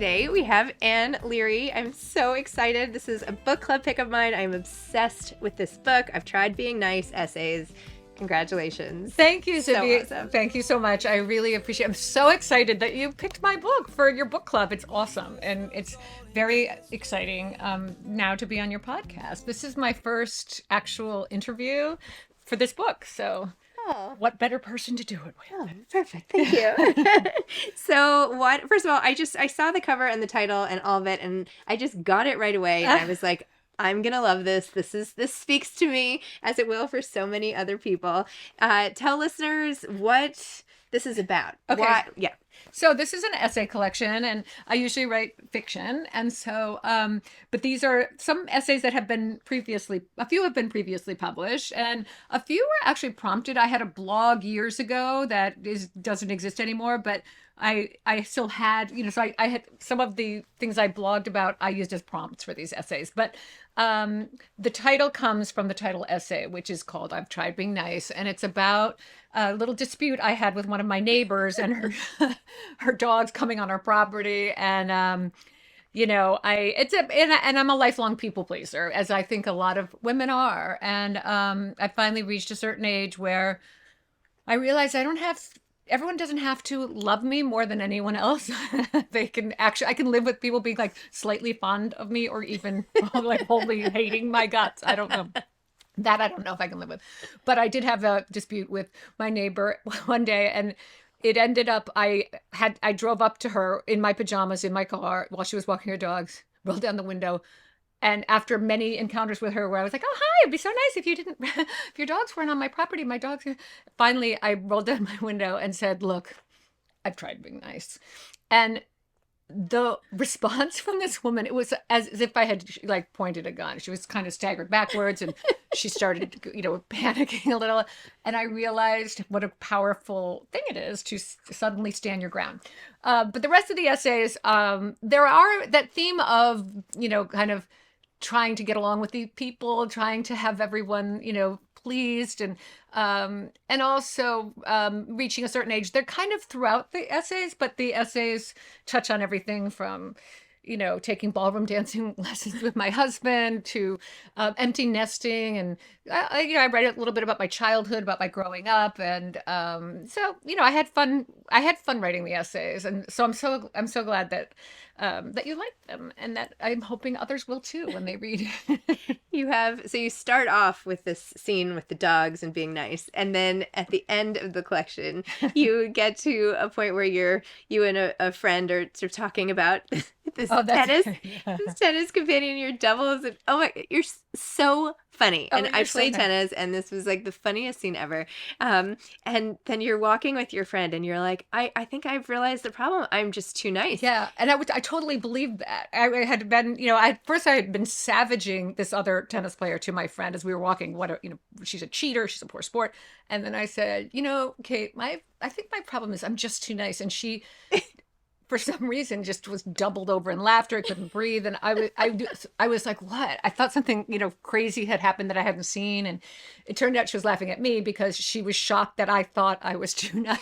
Today we have Ann Leary. I'm so excited. This is a book club pick of mine. I'm obsessed with this book. I've tried being nice essays. Congratulations. Thank you, Zibby. So awesome. Thank you so much. I really appreciate it. I'm so excited that you picked my book for your book club. It's awesome. And it's very exciting now to be on your podcast. This is my first actual interview for this book. So what better person to do it with? Oh, perfect. Thank you. So first of all, I saw the cover and the title and all of it, and I just got it right away. And I was like, I'm going to love this. This speaks to me, as it will for so many other people. Tell listeners what this is about. Okay. Yeah. So this is an essay collection, and I usually write fiction. And so, but these are some essays that have been a few have been previously published, and a few were actually prompted. I had a blog years ago that doesn't exist anymore, but I still had, so I had some of the things I blogged about, I used as prompts for these essays. But the title comes from the title essay, which is called I've Tried Being Nice. And it's about a little dispute I had with one of my neighbors and her dogs coming on our property. And, and I'm a lifelong people pleaser, as I think a lot of women are. And I finally reached a certain age where I realized everyone doesn't have to love me more than anyone else. I can live with people being like slightly fond of me or even like wholly hating my guts. I don't know. That I don't know if I can live with. But I did have a dispute with my neighbor one day, and it ended up, I drove up to her in my pajamas in my car while she was walking her dogs, rolled down the window. And after many encounters with her where I was like, oh, hi, it'd be so nice if your dogs weren't on my property, finally I rolled down my window and said, look, I've tried being nice. And the response from this woman, it was as if I had like pointed a gun. She was kind of staggered backwards and she started, panicking a little. And I realized what a powerful thing it is to suddenly stand your ground. But the rest of the essays, there are that theme of, kind of trying to get along with the people, trying to have everyone, pleased, and also reaching a certain age. They're kind of throughout the essays, but the essays touch on everything from, taking ballroom dancing lessons with my husband to empty nesting. And I write a little bit about my childhood, about my growing up. And so, I had fun writing the essays. And so I'm so glad that you like them, and that I'm hoping others will too when they read it. You start off with this scene with the dogs and being nice, and then at the end of the collection, you get to a point where you and a friend are sort of talking about this tennis companion, your doubles, and oh my, you're so funny. And I play tennis, and this was like the funniest scene ever. And then you're walking with your friend, and you're like, I think I've realized the problem. I'm just too nice. Yeah, and I totally believed that. I had been, at first I had been savaging this other tennis player to my friend as we were walking. She's a cheater. She's a poor sport. And then I said, Kate, I think my problem is I'm just too nice. And she, for some reason, just was doubled over in laughter. I couldn't breathe. And I was like, what? I thought something, crazy had happened that I hadn't seen. And it turned out she was laughing at me because she was shocked that I thought I was too nice.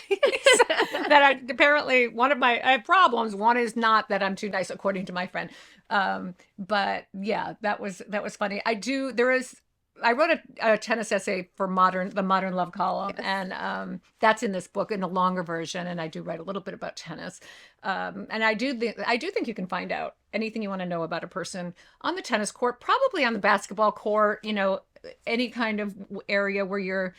Apparently one of my problems, one is not that I'm too nice, according to my friend. But yeah, that was funny. I wrote a tennis essay for the Modern Love column, yes. And that's in this book in a longer version. And I do write a little bit about tennis. And I do think you can find out anything you want to know about a person on the tennis court, probably on the basketball court, any kind of area where you're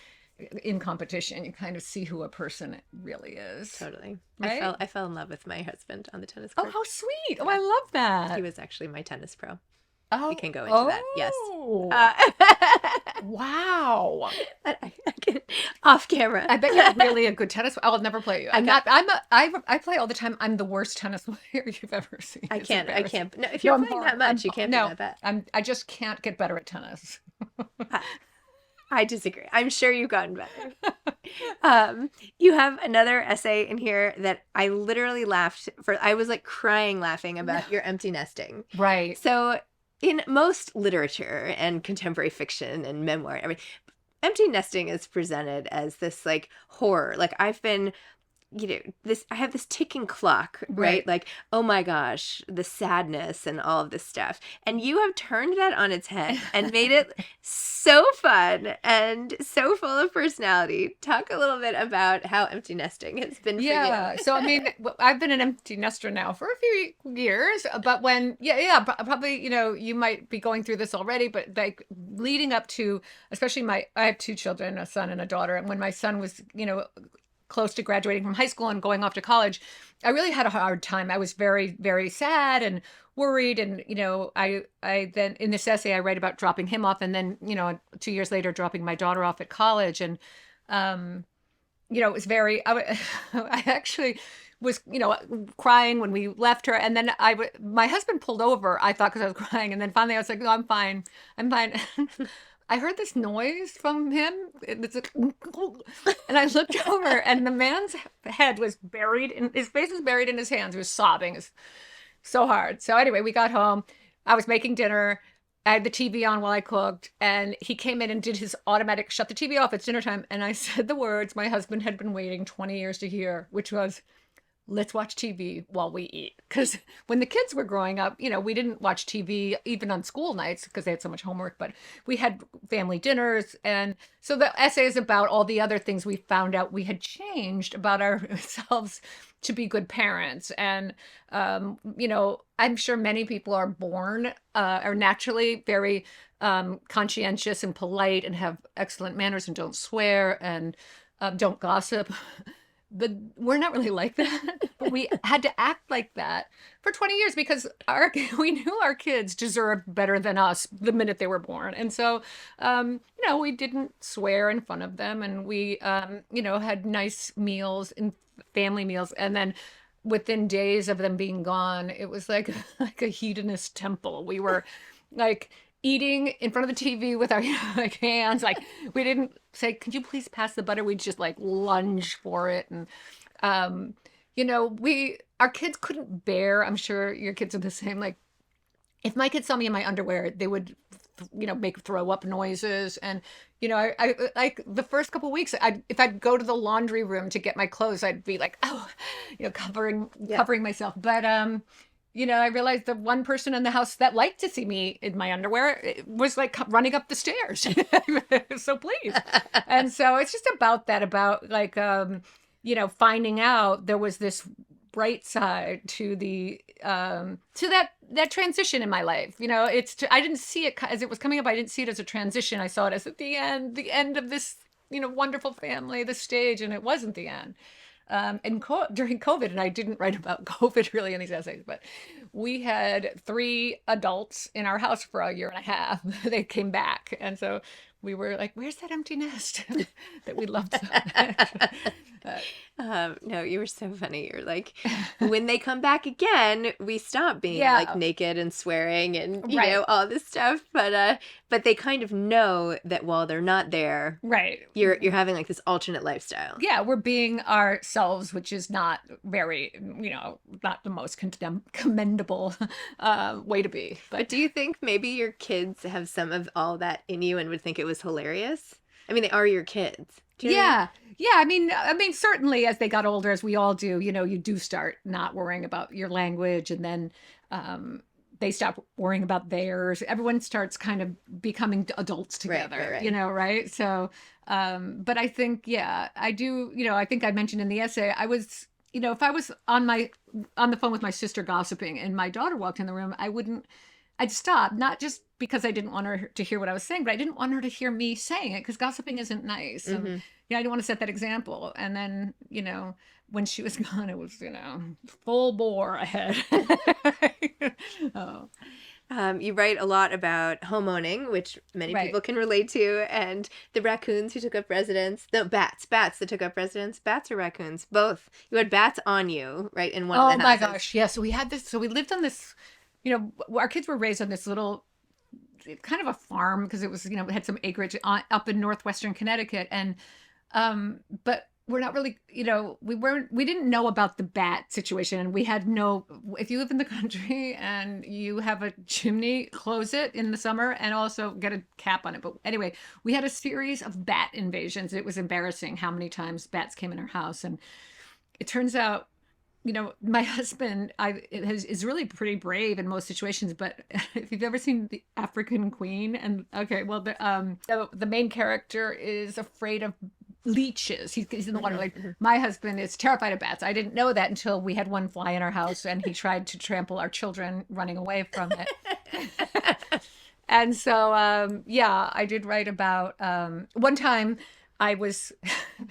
in competition, you kind of see who a person really is. Totally. Right? I fell in love with my husband on the tennis court. Oh, how sweet. Oh, I love that. He was actually my tennis pro. Oh, we can go into that. Yes. Wow. I can, off camera. I bet you're really a good tennis. I'll never play you. I play all the time. I'm the worst tennis player you've ever seen. I can't. No, if you're playing that much, you can't be that bad. I just can't get better at tennis. I disagree. I'm sure you've gotten better. You have another essay in here that I literally I was like crying laughing about your empty nesting. Right. So in most literature and contemporary fiction and memoir, empty nesting is presented as this like horror. Like I've been I have this ticking clock, right? Like, oh my gosh, the sadness and all of this stuff. And you have turned that on its head and made it so fun and so full of personality. Talk a little bit about how empty nesting has been for you. So, I mean, I've been an empty nester now for a few years, but probably, you might be going through this already, but like leading up to, especially I have two children, a son and a daughter. And when my son was, close to graduating from high school and going off to college, I really had a hard time. I was very, very sad and worried. And, I then in this essay, I write about dropping him off and then, 2 years later, dropping my daughter off at college. And, it was I actually was, crying when we left her. And then my husband pulled over, I thought, because I was crying. And then finally I was like, no, I'm fine. I'm fine. I heard this noise from him. It's like, and I looked over, and the man's head was his face was buried in his hands. He was sobbing. It was so hard. So anyway, we got home. I was making dinner. I had the TV on while I cooked, and he came in and did his automatic shut the TV off. It's dinner time. And I said the words my husband had been waiting 20 years to hear, which was, let's watch TV while we eat. Because when the kids were growing up, we didn't watch TV even on school nights because they had so much homework, but we had family dinners. And so the essay is about all the other things we found out we had changed about ourselves to be good parents. And, I'm sure many people are naturally very conscientious and polite and have excellent manners and don't swear and don't gossip. But we're not really like that. But we had to act like that for 20 years because we knew our kids deserved better than us the minute they were born. And so, we didn't swear in front of them, and we, had nice meals and family meals. And then within days of them being gone, it was like a hedonist temple. We were like eating in front of the TV with our hands. Like, we didn't say, could you please pass the butter? We'd just like lunge for it. And, our kids couldn't bear, I'm sure your kids are the same. Like, if my kids saw me in my underwear, they would, make throw up noises. And, I like the first couple of weeks, if I'd go to the laundry room to get my clothes, I'd be like, covering myself. But, I realized the one person in the house that liked to see me in my underwear was like running up the stairs. So please. And so it's just about like, finding out there was this bright side to that transition in my life. I didn't see it as it was coming up. I didn't see it as a transition. I saw it as at the end of this, wonderful family, the stage, and it wasn't the end. During COVID, and I didn't write about COVID really in these essays, but we had 3 adults in our house for a year and a half. They came back. And so we were like, where's that empty nest that we loved so much? No, you were so funny. You're like, when they come back again, we stop being like naked and swearing and all this stuff. But they kind of know that while they're not there, right, you're having like this alternate lifestyle. Yeah, we're being ourselves, which is not very, not the most commendable way to be. But do you think maybe your kids have some of all that in you and would think it was hilarious? I mean, they are your kids. Yeah. I mean, certainly as they got older, as we all do, you do start not worrying about your language, and then they stop worrying about theirs. Everyone starts kind of becoming adults together, right. Right? So, but I think, I do, I think I mentioned in the essay, I was, if I was on the phone with my sister gossiping and my daughter walked in the room, I'd stop, not just because I didn't want her to hear what I was saying, but I didn't want her to hear me saying it because gossiping isn't nice. Mm-hmm. And, I didn't want to set that example. And then, when she was gone, it was, full bore ahead. Oh. You write a lot about homeowning, which many people can relate to, and the raccoons who took up residence. No, bats that took up residence. Bats or raccoons? Both. You had bats on you, right, in one of the houses. Oh my gosh, yeah. So we had this. So we lived on this. Our kids were raised on this little, kind of a farm because it was, it had some acreage up in northwestern Connecticut, and but we're not really, we didn't know about the bat situation, and we had if you live in the country and you have a chimney, close it in the summer and also get a cap on it. But anyway, we had a series of bat invasions. It was embarrassing how many times bats came in our house, and it turns out, my husband is really pretty brave in most situations, but if you've ever seen The African Queen, and okay, well, the main character is afraid of leeches. He's in the water. Like, my husband is terrified of bats. I didn't know that until we had one fly in our house, and he tried to trample our children running away from it. And so, I did write about one time. I was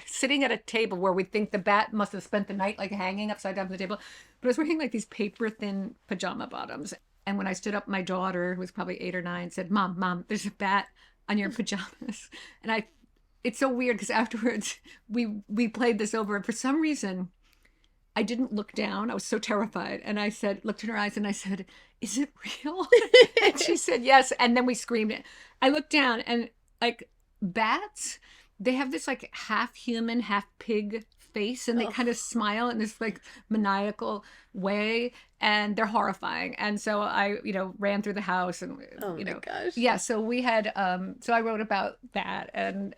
sitting at a table where we think the bat must have spent the night like hanging upside down from the table, but I was wearing like these paper thin pajama bottoms. And when I stood up, my daughter, who was probably 8 or 9, said, Mom, there's a bat on your pajamas. And it's so weird because afterwards we played this over, and for some reason I didn't look down. I was so terrified. And I looked in her eyes and I said, is it real? And she said, yes. And then we screamed it. I looked down, and like, bats, they have this like half human, half pig face, and they kind of smile in this like maniacal way, and they're horrifying. And so I, ran through the house, and oh my gosh. Yeah. So we had, so I wrote about that, and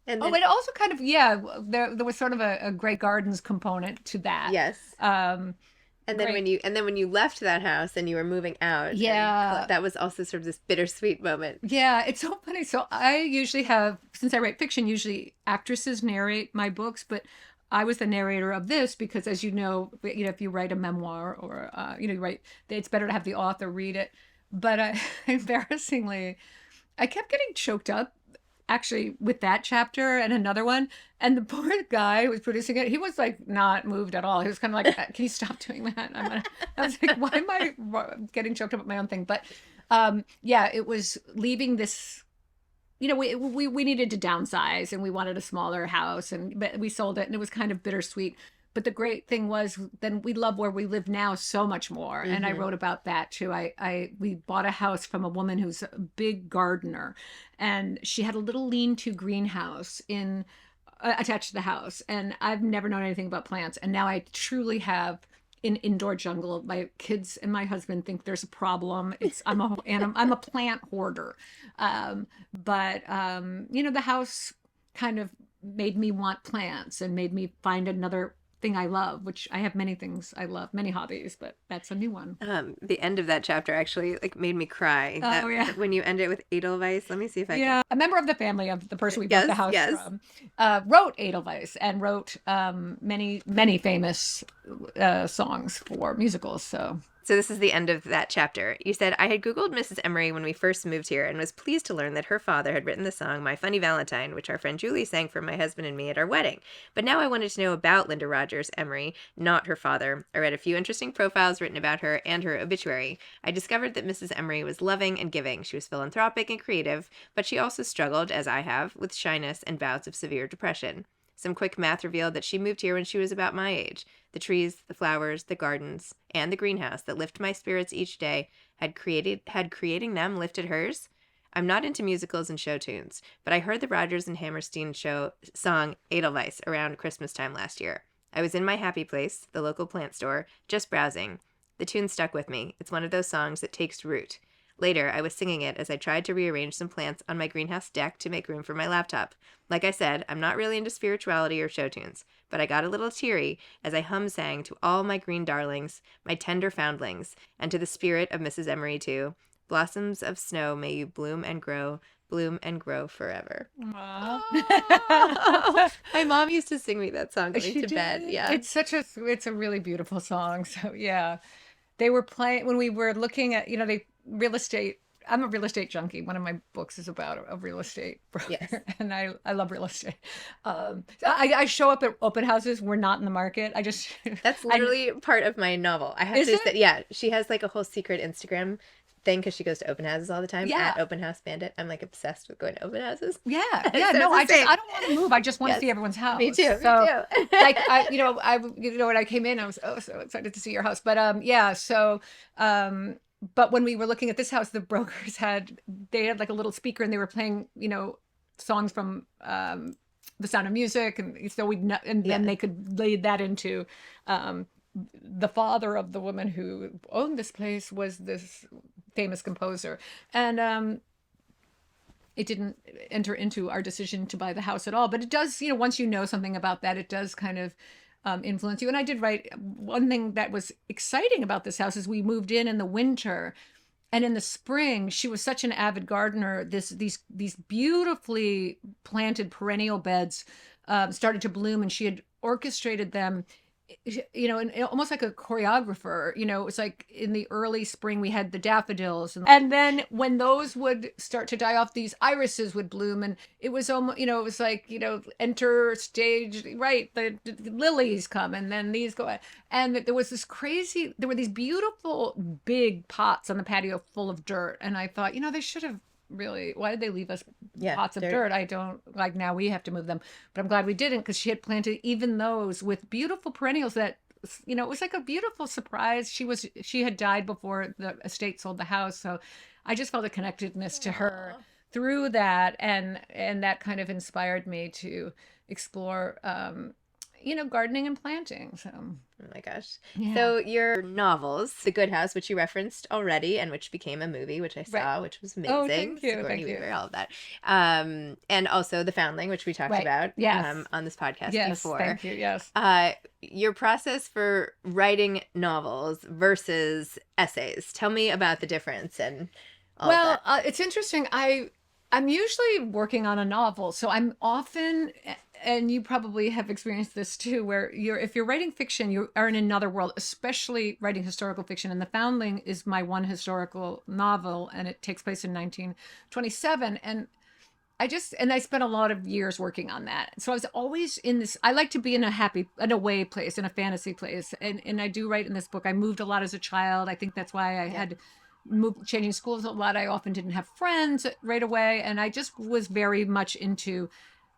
then, it also kind of, there was sort of a Grey Gardens component to that. Yes. And then when you left that house and you were moving out, that was also sort of this bittersweet moment. Yeah, it's so funny. So I usually have, since I write fiction, usually actresses narrate my books, but I was the narrator of this because, as you know, if you write a memoir or you write, it's better to have the author read it. But embarrassingly, I kept getting choked up, actually, with that chapter and another one. And the poor guy who was producing it, he was like not moved at all. He was kind of like, can you stop doing that? I was like, why am I getting choked up at my own thing? But it was leaving this, we needed to downsize, and we wanted a smaller house, but we sold it, and it was kind of bittersweet. But the great thing was, then we love where we live now so much more. And I wrote about that too. We bought a house from a woman who's a big gardener, and she had a little lean-to greenhouse attached to the house. And I've never known anything about plants. And now I truly have an indoor jungle. My kids and my husband think there's a problem. I'm a plant hoarder. But the house kind of made me want plants and made me find another thing I love, which I have many things I love, many hobbies, but that's a new one. The end of that chapter actually like made me cry. When you end it with Edelweiss, let me see if I can. A member of the family of the person we bought the house from wrote Edelweiss and wrote many famous songs for musicals. So this is the end of that chapter. You said, I had Googled Mrs. Emery when we first moved here and was pleased to learn that her father had written the song My Funny Valentine, which our friend Julie sang for my husband and me at our wedding. But now I wanted to know about Linda Rogers Emery, not her father. I read a few interesting profiles written about her and her obituary. I discovered that Mrs. Emery was loving and giving. She was philanthropic and creative, but she also struggled, as I have, with shyness and bouts of severe depression. Some quick math revealed that she moved here when she was about my age. The trees, the flowers, the gardens, and the greenhouse that lift my spirits each day had creating them lifted hers. I'm not into musicals and show tunes, but I heard the Rodgers and Hammerstein song Edelweiss around Christmas time last year. I was in my happy place, the local plant store, just browsing. The tune stuck with me. It's one of those songs that takes root. Later, I was singing it as I tried to rearrange some plants on my greenhouse deck to make room for my laptop. Like I said, I'm not really into spirituality or show tunes, but I got a little teary as I hum-sang to all my green darlings, my tender foundlings, and to the spirit of Mrs. Emery too. Blossoms of snow, may you bloom and grow forever. Aww. My mom used to sing me that song going to bed. Yeah, it's a really beautiful song. So yeah, they were playing when we were looking at real estate. I'm a real estate junkie. One of my books is about a real estate broker. Yes. And I love real estate. I show up at open houses. We're not in the market. That's literally part of my novel. I have to say, yeah, she has like a whole secret Instagram thing because she goes to open houses all the time. At Open House Bandit. I'm like obsessed with going to open houses. Yeah. I don't want to move. I just want to see everyone's house. Me too. Like when I came in, I was so excited to see your house. But but when we were looking at this house, the brokers had like a little speaker and they were playing, songs from The Sound of Music. And so then they could lead that into the father of the woman who owned this place was this famous composer. And it didn't enter into our decision to buy the house at all. But it does, once you know something about that, it does kind of influence you. And I did write, one thing that was exciting about this house is we moved in the winter, and in the spring she was such an avid gardener. These beautifully planted perennial beds started to bloom, and she had orchestrated them, and almost like a choreographer. It was like in the early spring we had the daffodils, and then when those would start to die off, these irises would bloom, and it was almost, it was like, enter stage right, the lilies come, and then these go, and there was there were these beautiful big pots on the patio full of dirt, and I thought, they should have really, why did they leave us pots of dirt? I don't like, now we have to move them, but I'm glad we didn't, because she had planted even those with beautiful perennials that, it was like a beautiful surprise. She had died before the estate sold the house, so I just felt a connectedness to her through that, and that kind of inspired me to explore gardening and planting. So oh my gosh. Yeah. So your novels, The Good House, which you referenced already and which became a movie, which I saw, which was amazing. Oh, thank you. Sigourney Weaver, all of that. And also The Foundling, which we talked about on this podcast before. Thank you. Yes. Your process for writing novels versus essays. Tell me about the difference and all of that. It's interesting. I'm usually working on a novel, so I'm often, and you probably have experienced this too, where if you're writing fiction, you are in another world, especially writing historical fiction. And The Foundling is my one historical novel, and it takes place in 1927. And I spent a lot of years working on that. So I was always in this, I like to be in a away place, in a fantasy place. And I do write in this book. I moved a lot as a child. I think that's why I had changing schools a lot. I often didn't have friends right away, and I just was very much into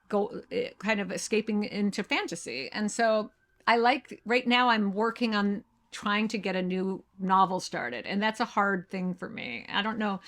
kind of escaping into fantasy. And so right now I'm working on trying to get a new novel started, and that's a hard thing for me. I don't know,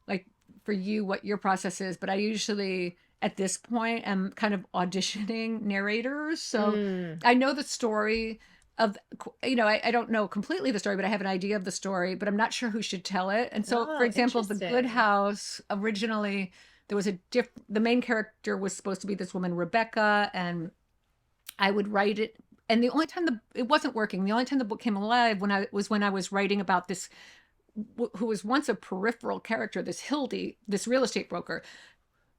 like, for you what your process is, but I usually at this point am kind of auditioning narrators. So I know the story of, I don't know completely the story, but I have an idea of the story, but I'm not sure who should tell it. And so, for example, The Good House, originally there was the main character was supposed to be this woman, Rebecca, and I would write it. And the only time it wasn't working, the only time the book came alive when I was writing about this, who was once a peripheral character, this Hildy, this real estate broker,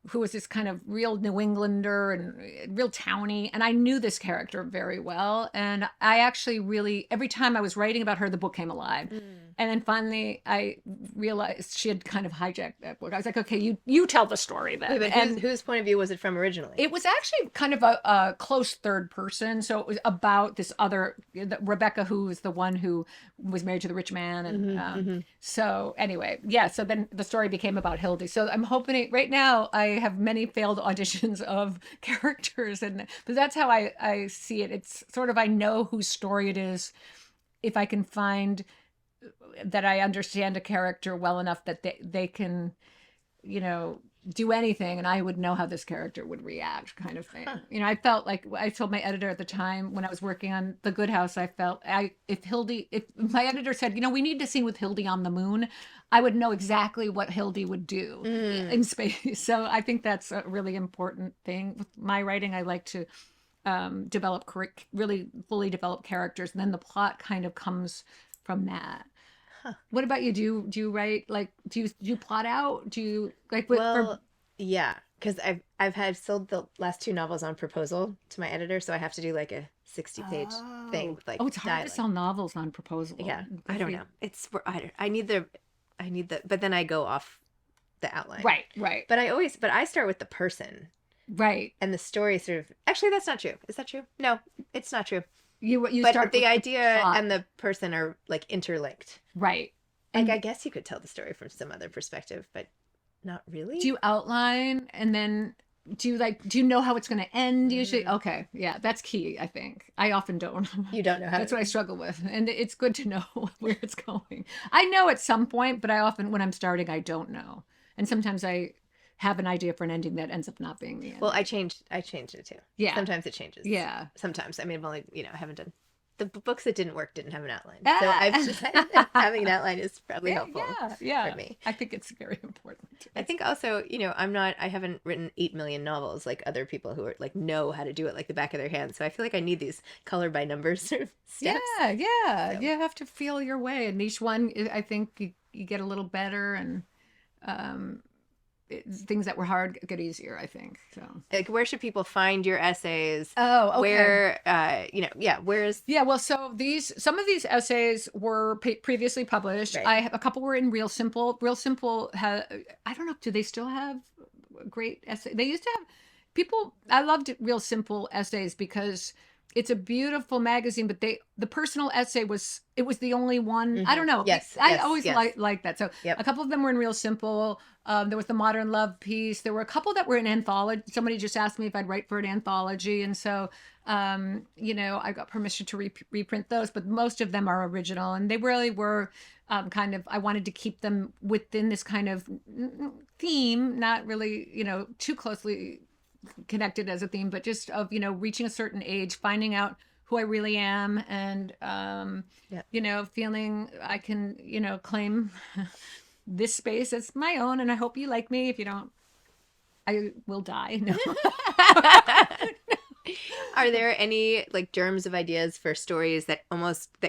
who was this kind of real New Englander and real towny. And I knew this character very well. And I actually really, every time I was writing about her, the book came alive. And then finally I realized she had kind of hijacked that book. I was like, okay, you tell the story then. Wait, but whose point of view was it from originally? It was actually kind of a close third person. So it was about this other, Rebecca, who was the one who was married to the rich man. And so anyway, so then the story became about Hildy. So I'm hoping right now I have many failed auditions of characters, but that's how I see it. It's sort of, I know whose story it is if I can find that I understand a character well enough that they can, do anything, and I would know how this character would react, kind of thing. I felt like, I told my editor at the time when I was working on The Good House, I felt if my editor said, we need a scene with Hildy on the moon, I would know exactly what Hildy would do in space. So I think that's a really important thing with my writing. I like to really fully develop characters, and then the plot kind of comes from that. What about you? Do you write, like, do you plot out? Do you like? Yeah, because I've sold the last 2 novels on proposal to my editor, so I have to do like a 60-page thing with like. It's hard to sell novels on proposal. Yeah, I don't know. I need the, but then I go off the outline. Right. But I start with the person. Right. And the story sort of. Actually, that's not true. Is that true? No, it's not true. You but start the idea and the person are like interlinked. Right. Like, I guess you could tell the story from some other perspective, but not really. Do you outline, and then do you know how it's going to end usually? Okay. Yeah, that's key, I think. I often don't. You don't know how. That's what I struggle with. And it's good to know where it's going. I know at some point, but I often, when I'm starting, I don't know. And sometimes I have an idea for an ending that ends up not being the end. Well, I changed it too. Yeah. Sometimes it changes. Yeah. Sometimes. I mean, I've only, I haven't done the books that didn't work didn't have an outline. So Ah. I've decided that having an outline is probably helpful Yeah. for me. I think it's very important. I think also, I haven't written 8 million novels like other people who are like know how to do it like the back of their hand. So I feel like I need these color by numbers sort of steps. Yeah. So. You have to feel your way, and each one, I think you get a little better, and things that were hard get easier, I think. So, like, where should people find your essays? oh, okay. Where, where's... Yeah, well, so some of these essays were previously published. Right. I have a couple were in Real Simple. Real Simple I don't know, do they still have great essays? They used to have people. I loved Real Simple essays because it's a beautiful magazine, but the personal essay was the only one. Mm-hmm. I don't know. Yes, I always like that. So Yep. a couple of them were in Real Simple. There was the Modern Love piece. There were a couple that were in anthology. Somebody just asked me if I'd write for an anthology, and so I got permission to reprint those. But most of them are original, and they really were kind of. I wanted to keep them within this kind of theme, not really too closely connected as a theme, but just of reaching a certain age, finding out who I really am, and feeling I can claim this space as my own, and I hope you like me. If you don't, I will die. No. Are there any like germs of ideas for stories that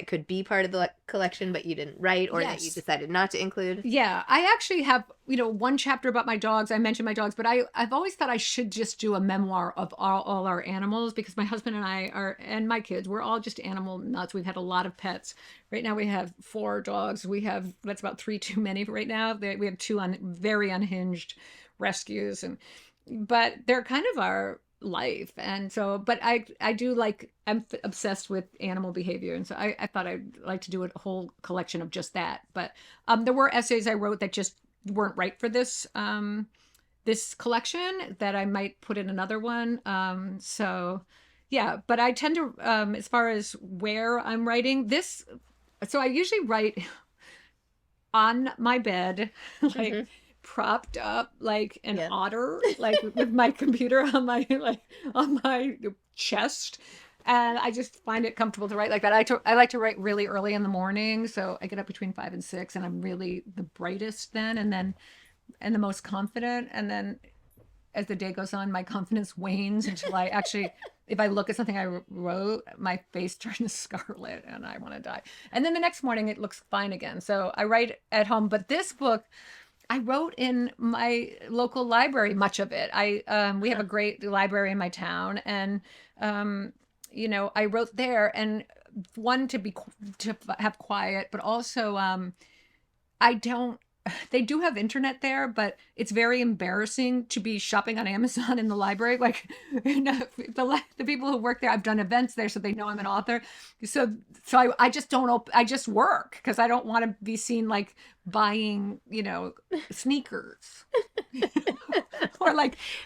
could be part of the collection but you didn't write, or that you decided not to include? Yeah, I actually have one chapter about my dogs. I mentioned my dogs, but I've always thought I should just do a memoir of all our animals, because my husband and I and my kids, we're all just animal nuts. We've had a lot of pets. Right now we have 4 dogs. That's about 3 too many right now. We have 2 very unhinged rescues, but they're kind of our life. And so, but I do I'm obsessed with animal behavior, and so I thought I'd like to do a whole collection of just that. But there were essays I wrote that just weren't right for this collection that I might put in another one. So yeah, but I tend to as far as where I'm writing this, so I usually write on my bed, like propped up like an otter, like with my computer on my chest, and I just find it comfortable to write like that. I like to write really early in the morning, so I get up between 5 and 6, and I'm really the brightest then, and the most confident. And then as the day goes on, my confidence wanes until I actually, if I look at something I wrote, my face turns scarlet and I want to die. And then the next morning it looks fine again. So I write at home. But this book, I wrote in my local library, much of it. We have a great library in my town, and I wrote there, and one to have quiet, but also they do have internet there, but it's very embarrassing to be shopping on Amazon in the library. Like the people who work there, I've done events there, so they know I'm an author. So I just don't I just work because I don't want to be seen like buying, sneakers or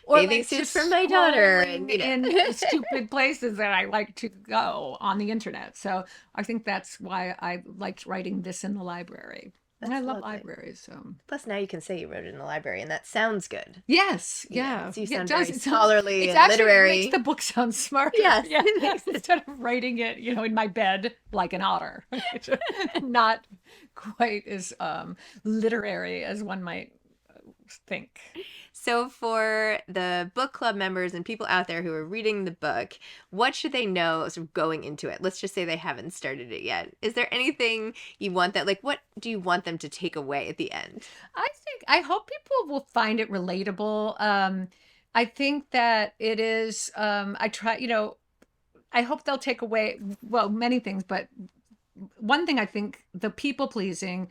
bathing suits for my daughter, and in stupid places that I like to go on the internet. So I think that's why I liked writing this in the library. And I love libraries. So. Plus, now you can say you wrote it in the library, and that sounds good. Yes, yeah. So you sound very scholarly and literary. It makes the book sound smarter. Yes. Yes. Instead of writing it, in my bed like an otter. Not quite as literary as one might think. So for the book club members and people out there who are reading the book, what should they know sort of going into it? Let's just say they haven't started it yet. Is there anything you want what do you want them to take away at the end? I hope people will find it relatable. I think that it is, I hope they'll take away, well, many things, but one thing I think, the people pleasing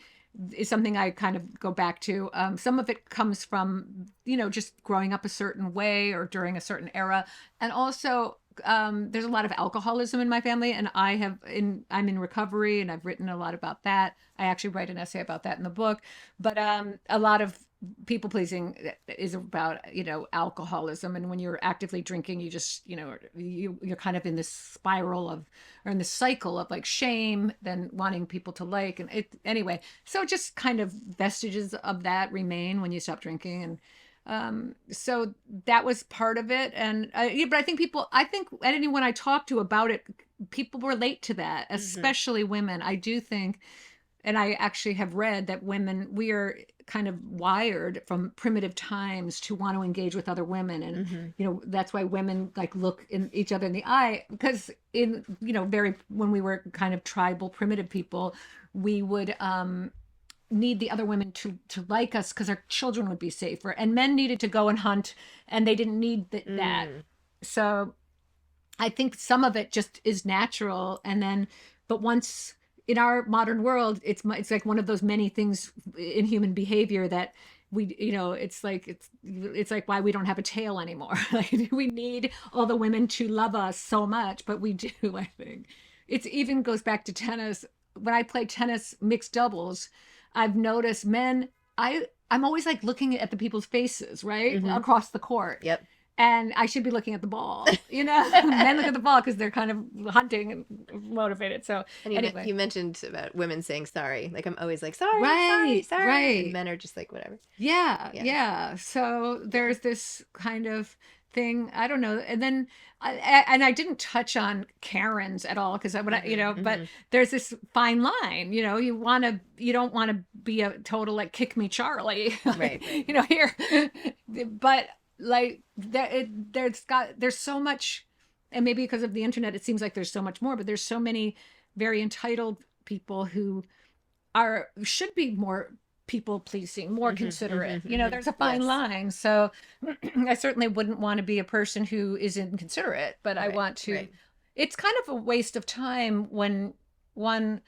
is something I kind of go back to. Some of it comes from, just growing up a certain way or during a certain era. And also, there's a lot of alcoholism in my family, and I'm in recovery, and I've written a lot about that. I actually write an essay about that in the book. But a lot of people pleasing is about, alcoholism. And when you're actively drinking, you just, you're kind of in this spiral or in this cycle of like shame, then wanting people to like, and anyway, so just kind of vestiges of that remain when you stop drinking. So that was part of it. And yeah, but I think anyone I talk to about it, people relate to that, especially women. I do think, and I actually have read that women, we are kind of wired from primitive times to want to engage with other women. And, you know, that's why women like look in each other in the eye, because in, you know, when we were kind of tribal, primitive people, we would, need the other women to like us because our children would be safer, and men needed to go and hunt and they didn't need that. So I think some of it just is natural. And then, but once in our modern world, it's like one of those many things in human behavior that we, you know, it's like why we don't have a tail anymore. Like we need all the women to love us so much, but we do. I think it even goes back to tennis. When I play tennis mixed doubles, I've noticed men, I'm always like looking at the people's faces, right? Across the court. Yep. And I should be looking at the ball, you know? Men look at the ball because they're kind of hunting and motivated. So and anyway. You mentioned about women saying sorry. Like I'm always like, sorry, right, sorry. Right. And men are just like, whatever. Yeah. So there's this kind of thing, I don't know. And then I didn't touch on Karens at all because you know, but there's this fine line, you know, you don't want to be a total like kick me Charlie, right. You know, here, but like there's so much, and maybe because of the internet it seems like there's so much more, but there's so many very entitled people who should be more people pleasing, more considerate. You know, there's a fine line. So I certainly wouldn't want to be a person who is inconsiderate, but I want to. It's kind of a waste of time when one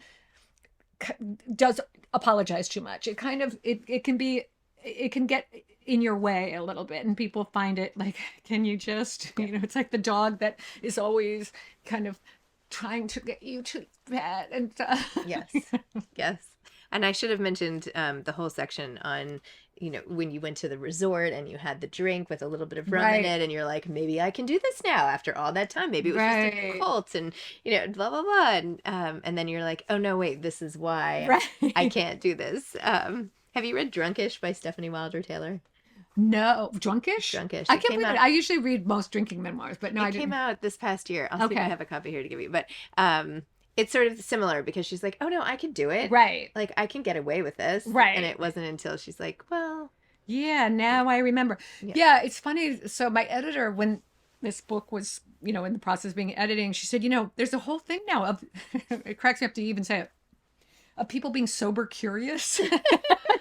does apologize too much. It kind of it can get in your way a little bit, and people find it like, can you just, you know, it's like the dog that is always kind of trying to get you to pet and stuff. Yes. And I should have mentioned the whole section on, you know, when you went to the resort and you had the drink with a little bit of rum in it, and you're like, maybe I can do this now after all that time. Maybe it was just a cult, and you know, blah blah blah. And then you're like, oh no, wait, this is why I can't do this. Have you read Drunkish by Stephanie Wilder Taylor? No, Drunkish. I can't believe it. I usually read most drinking memoirs, but no, I didn't. It came out this past year. I'll see if I have a copy here to give you, but it's sort of similar because she's like, oh no, I can do it. Right. Like I can get away with this. Right. And it wasn't until she's like, well. Yeah, now I remember. Yeah, it's funny. So my editor, when this book was, you know, in the process of being editing, she said, you know, there's a whole thing now of, it cracks me up to even say it, of people being sober curious.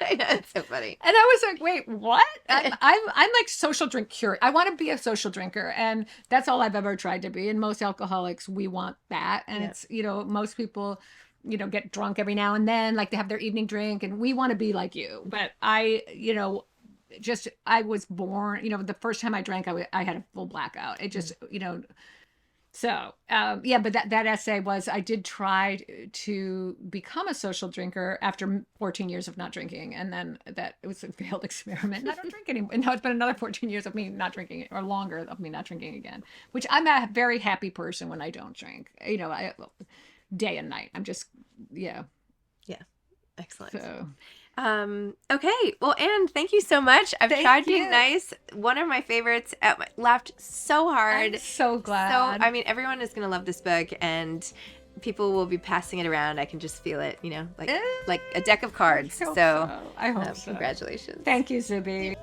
I know, it's so funny. And I was like, wait, what? I'm like social drink curious. I want to be a social drinker, and that's all I've ever tried to be. And most alcoholics, we want that. And it's, you know, most people, you know, get drunk every now and then, like they have their evening drink, and we want to be like you. But I, you know, I was born, you know, the first time I drank, I had a full blackout. It just, you know. So, yeah, but that essay was, I did try to become a social drinker after 14 years of not drinking. And then it was a failed experiment. And I don't drink anymore. And now it's been another 14 years of me not drinking, or longer of me not drinking again, which I'm a very happy person when I don't drink, you know, day and night. I'm just, yeah. Excellent. So. Okay. Well, Ann, thank you so much. I've tried being nice. One of my favorites. Laughed so hard. I'm so glad. So, I mean, everyone is going to love this book, and people will be passing it around. I can just feel it, you know, like a deck of cards. I hope so. Congratulations. Thank you, Zibby.